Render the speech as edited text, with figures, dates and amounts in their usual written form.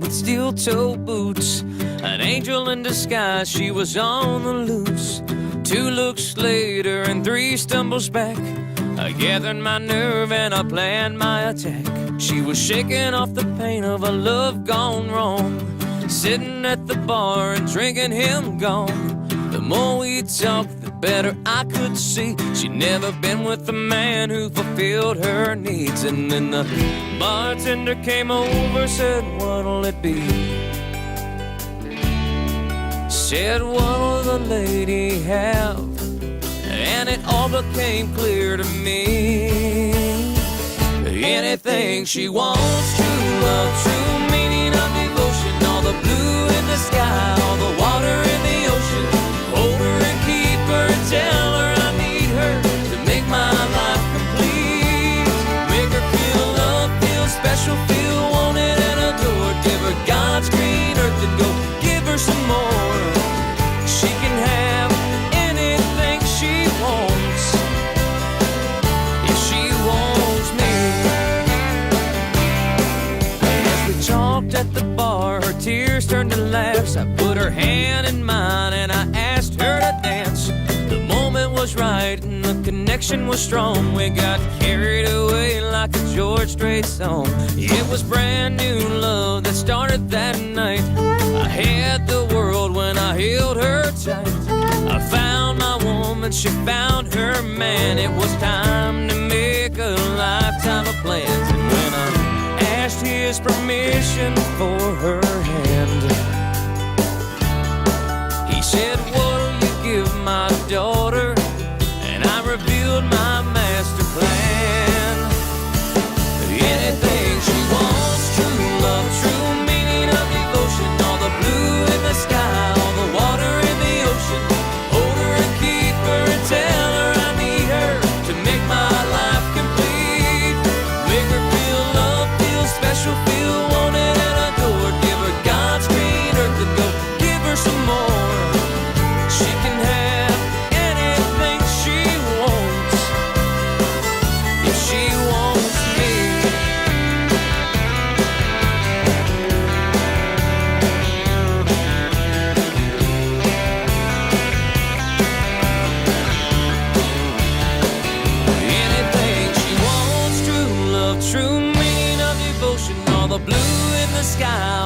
with steel-toe boots. An angel in disguise, she was on the loose. 2 looks later and 3 stumbles back. I gathered my nerve and I planned my attack. She was shaking off the pain of a love gone wrong, sitting at the bar and drinking him gone. The more we talked, the better I could see she'd never been with a man who fulfilled her needs. And then the bartender came over, said, what'll it be? Said, what'll the lady have? And it all became clear to me. Anything she wants, true love, true meaning of devotion. All the blue in the sky, all the water in the ocean. Hold her and keep her and tell her I need her to make my life complete. Make her feel loved, feel special, feel wanted and adored. Give her God's green earth and go give her some more. She can have anything she wants if she wants me. As we talked at the bar, her tears turned to laughs. I put her hand in mine and I asked her to dance. The moment was right and the connection was strong. We got carried away like a George Strait song. It was brand new love that started that night. I had the world when I held her tight. I found my woman, she found her man. It was time to make a lifetime of plans. And when I asked his permission for her hand, he said, what'll you give my daughter? And I revealed my master plan. Anything she wants, true love, true meaning of devotion. All the blue in the sky, all the water in the ocean. Hold her and keep her and tell her I need her to make my life complete. Make her feel loved, feel special, feel wanted and adored. Give her God's green earth and go give her some more. She can have anything she wants if she wants me. Anything she wants, true love, true meaning of devotion. All the blue in the sky,